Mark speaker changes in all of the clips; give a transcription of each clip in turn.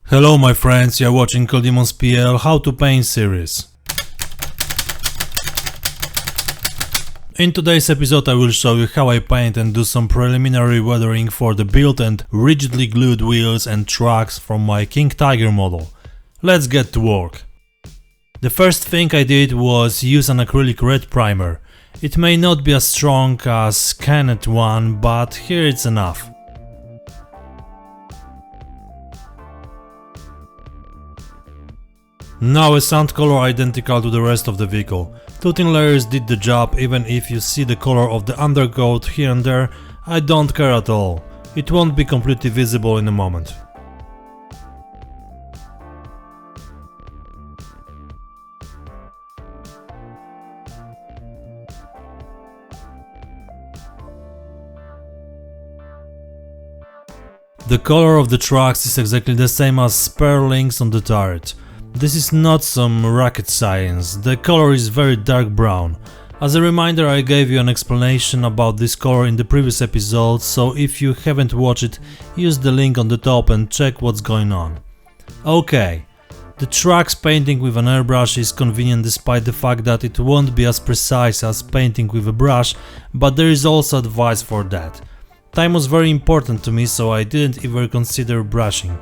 Speaker 1: Hello my friends, you are watching coldemonspl How to Paint series. In today's episode I will show you how I paint and do some preliminary weathering for the built and rigidly glued wheels and tracks from my King Tiger model. Let's get to work. The first thing I did was use an acrylic red primer. It may not be as strong as scanned one, but here it's enough. Now a sand color identical to the rest of the vehicle. Two thin layers did the job. Even if you see the color of the undercoat here and there, I don't care at all. It won't be completely visible in a moment. The color of the tracks is exactly the same as spare links on the turret. This is not some rocket science, the color is very dark brown. As a reminder, I gave you an explanation about this color in the previous episode, so if you haven't watched it, use the link on the top and check what's going on. Okay, the tracks painting with an airbrush is convenient despite the fact that it won't be as precise as painting with a brush, but there is also advice for that. Time was very important to me, so I didn't even consider brushing.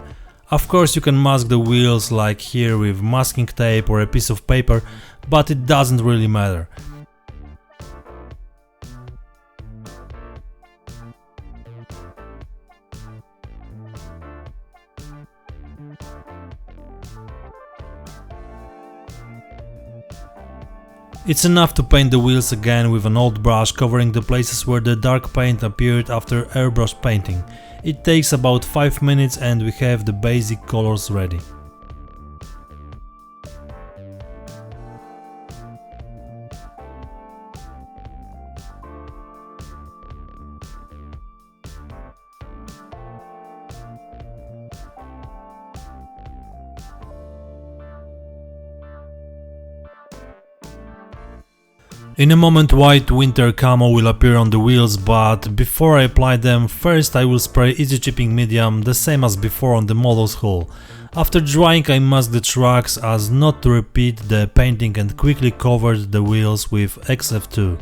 Speaker 1: Of course you can mask the wheels like here with masking tape or a piece of paper, but it doesn't really matter. It's enough to paint the wheels again with an old brush, covering the places where the dark paint appeared after airbrush painting. It takes about 5 minutes and we have the basic colors ready. In a moment white winter camo will appear on the wheels, but before I apply them, first I will spray easy chipping medium, the same as before on the model's hull. After drying I mask the tracks as not to repeat the painting and quickly covered the wheels with XF2.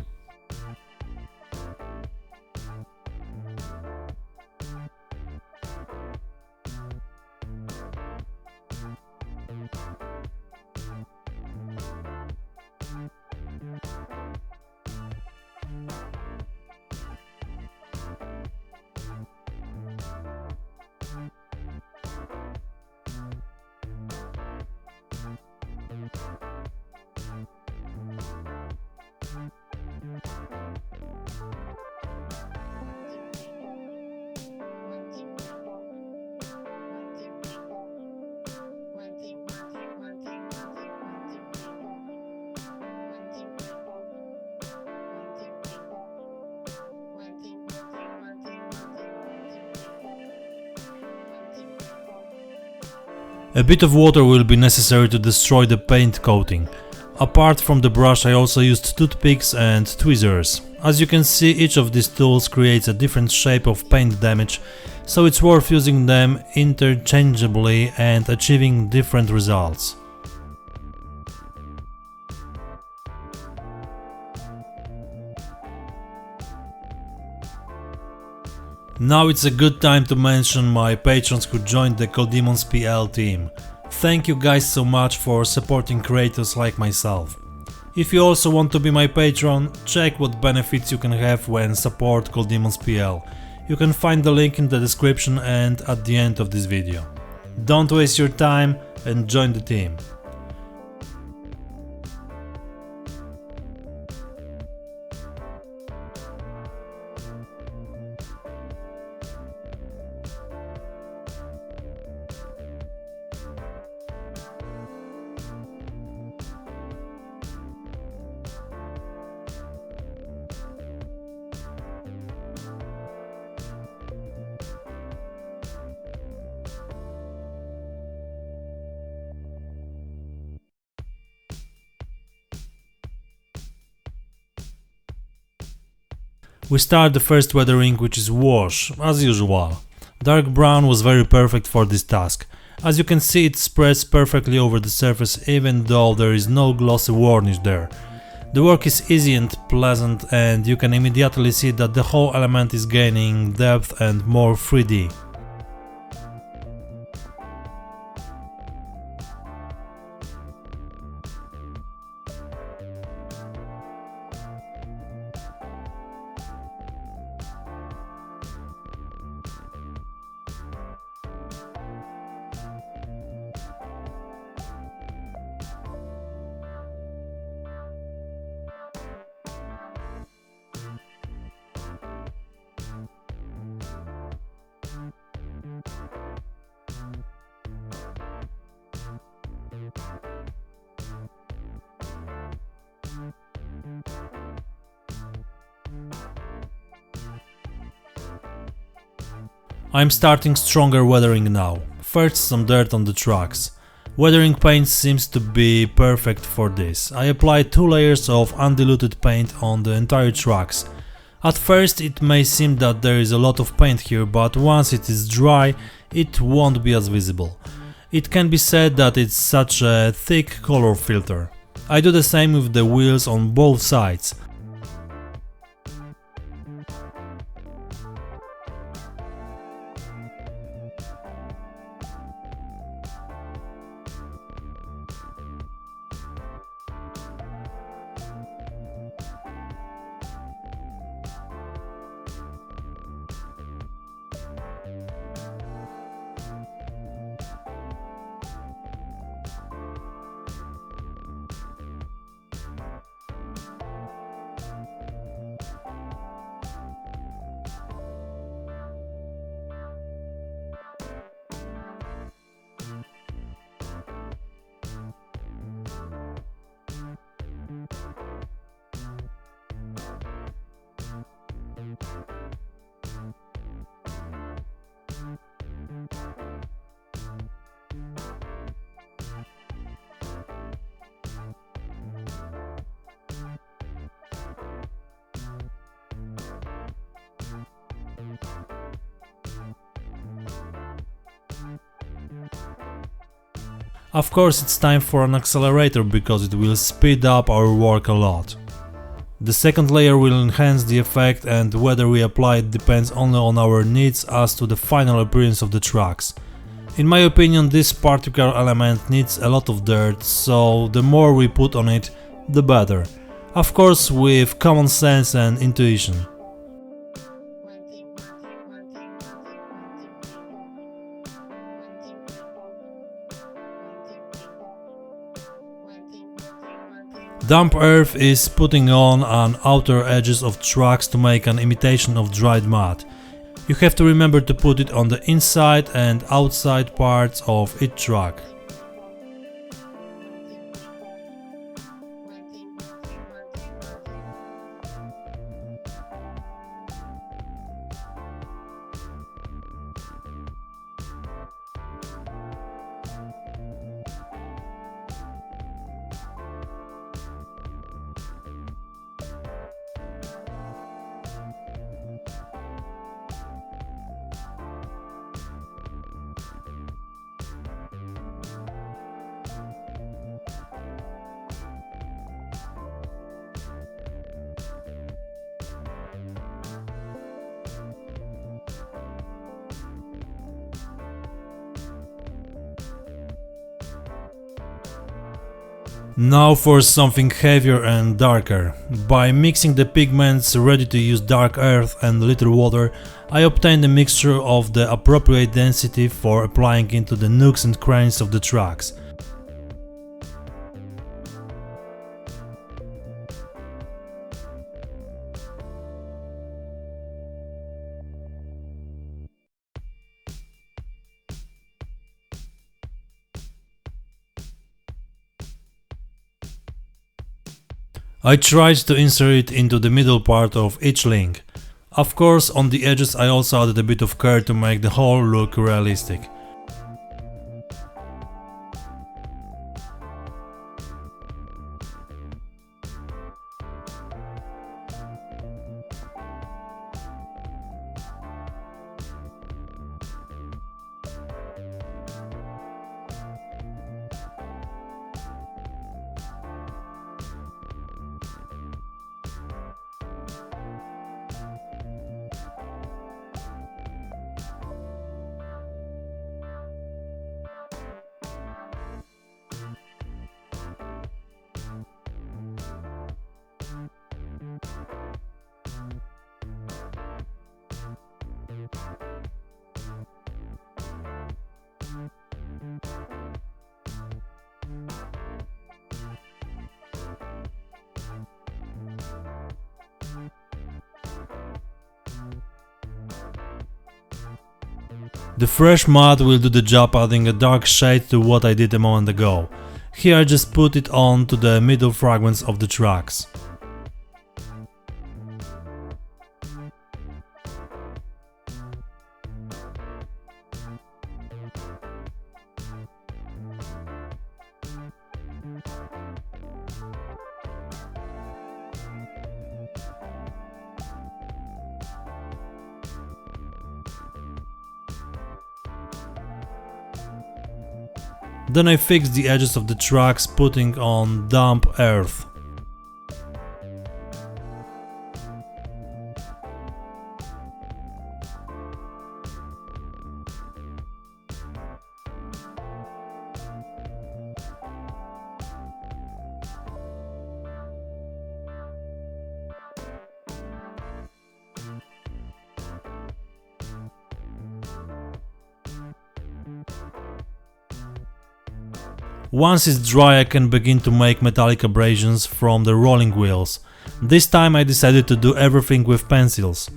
Speaker 1: A bit of water will be necessary to destroy the paint coating. Apart from the brush I also used toothpicks and tweezers. As you can see, each of these tools creates a different shape of paint damage, so it's worth using them interchangeably and achieving different results. Now it's a good time to mention my patrons who joined the coldemonspl team. Thank you guys so much for supporting creators like myself. If you also want to be my patron, check what benefits you can have when support coldemonspl. You can find the link in the description and at the end of this video. Don't waste your time and join the team. We start the first weathering, which is wash, as usual. Dark brown was very perfect for this task. As you can see, it spreads perfectly over the surface even though there is no glossy varnish there. The work is easy and pleasant, and you can immediately see that the whole element is gaining depth and more 3D. I'm starting stronger weathering now. First some dirt on the tracks. Weathering paint seems to be perfect for this. I applied 2 layers of undiluted paint on the entire tracks. At first it may seem that there is a lot of paint here, but once it is dry it won't be as visible. It can be said that it's such a thick color filter. I do the same with the wheels on both sides. Of course, it's time for an accelerator because it will speed up our work a lot. The second layer will enhance the effect, and whether we apply it depends only on our needs as to the final appearance of the tracks. In my opinion, this particular element needs a lot of dirt, so the more we put on it, the better. Of course, with common sense and intuition. Damp earth is putting on an outer edges of tracks to make an imitation of dried mud. You have to remember to put it on the inside and outside parts of each track. Now for something heavier and darker. By mixing the pigments ready to use dark earth and little water, I obtained a mixture of the appropriate density for applying into the nooks and crannies of the tracks. I tried to insert it into the middle part of each link. Of course, on the edges I also added a bit of care to make the whole look realistic. The fresh mud will do the job, adding a dark shade to what I did a moment ago. Here I just put it on to the middle fragments of the tracks. Then I fixed the edges of the tracks, putting on damp earth. Once it's dry, I can begin to make metallic abrasions from the rolling wheels. This time I decided to do everything with pencils.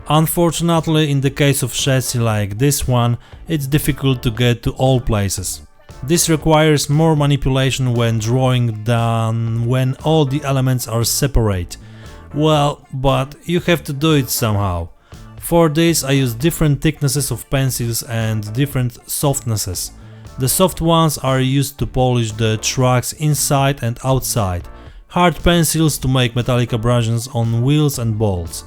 Speaker 1: Unfortunately, in the case of chassis like this one, it's difficult to get to all places. This requires more manipulation when drawing than when all the elements are separate. Well, but you have to do it somehow. For this I use different thicknesses of pencils and different softnesses. The soft ones are used to polish the tracks inside and outside, hard pencils to make metallic abrasions on wheels and bolts.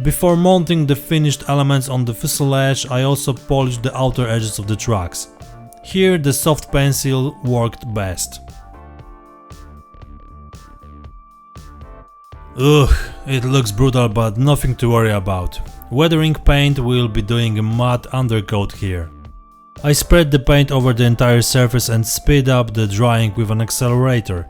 Speaker 1: Before mounting the finished elements on the fuselage, I also polished the outer edges of the tracks. Here the soft pencil worked best. Ugh, it looks brutal, but nothing to worry about. Weathering paint will be doing a matte undercoat here. I spread the paint over the entire surface and speed up the drying with an accelerator.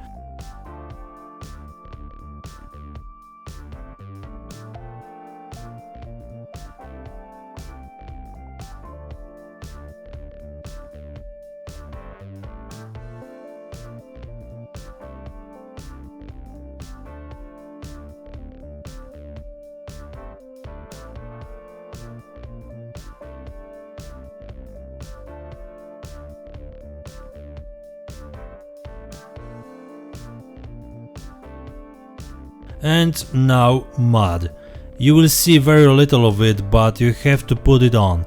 Speaker 1: And now mud. You will see very little of it, but you have to put it on.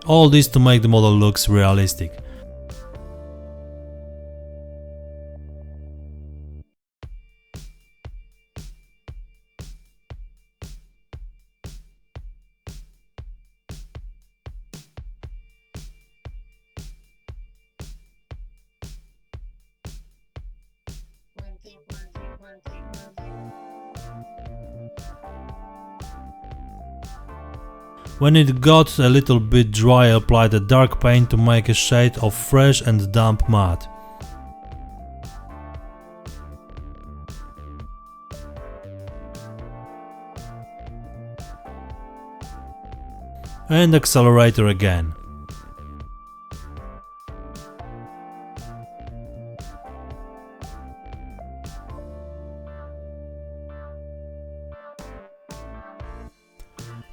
Speaker 1: All this to make the model looks realistic. When it got a little bit dry, I applied a dark paint to make a shade of fresh and damp mud. And accelerator again.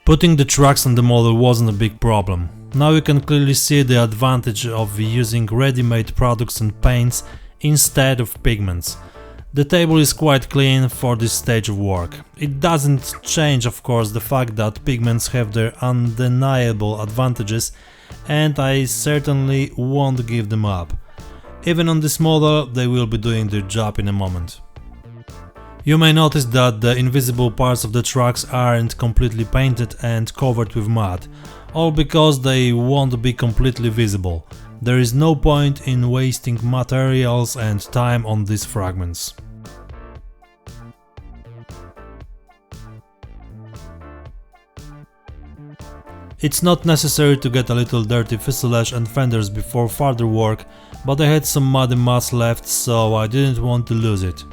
Speaker 1: Putting the tracks on the model wasn't a big problem. Now you can clearly see the advantage of using ready-made products and paints instead of pigments. The table is quite clean for this stage of work. It doesn't change, of course, the fact that pigments have their undeniable advantages, and I certainly won't give them up. Even on this model, they will be doing their job in a moment. You may notice that the invisible parts of the tracks aren't completely painted and covered with mud, all because they won't be completely visible. There is no point in wasting materials and time on these fragments. It's not necessary to get a little dirty fuselage and fenders before further work, but I had some muddy mass left, so I didn't want to lose it.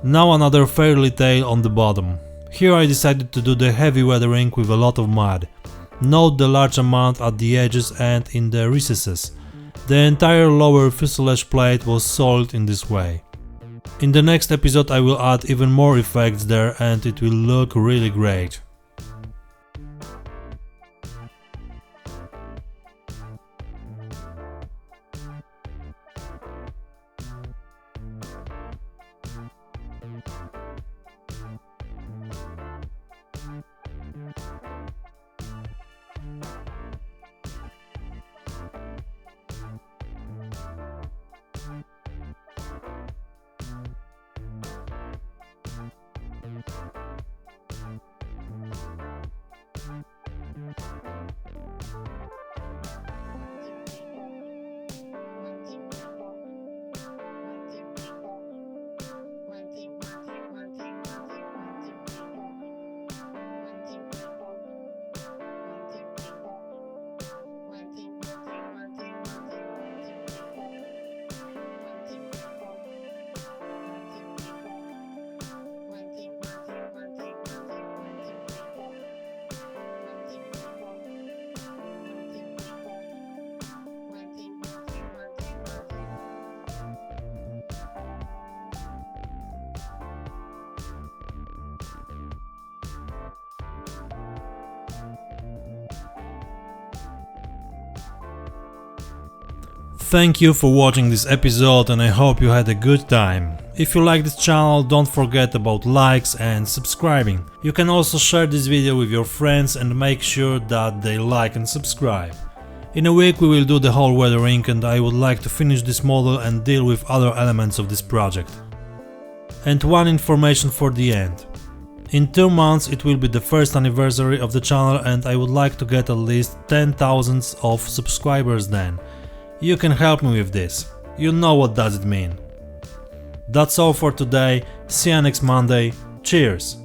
Speaker 1: Now another fairly tail on the bottom. Here I decided to do the heavy weathering with a lot of mud. Note the large amount at the edges and in the recesses. The entire lower fuselage plate was soiled in this way. In the next episode I will add even more effects there and it will look really great. Thank you for watching this episode and I hope you had a good time. If you like this channel, don't forget about likes and subscribing. You can also share this video with your friends and make sure that they like and subscribe. In a week we will do the whole weathering and I would like to finish this model and deal with other elements of this project. And one information for the end. In 2 months it will be the first anniversary of the channel and I would like to get at least 10,000 of subscribers then. You can help me with this. You know what does it mean. That's all for today. See you next Monday. Cheers!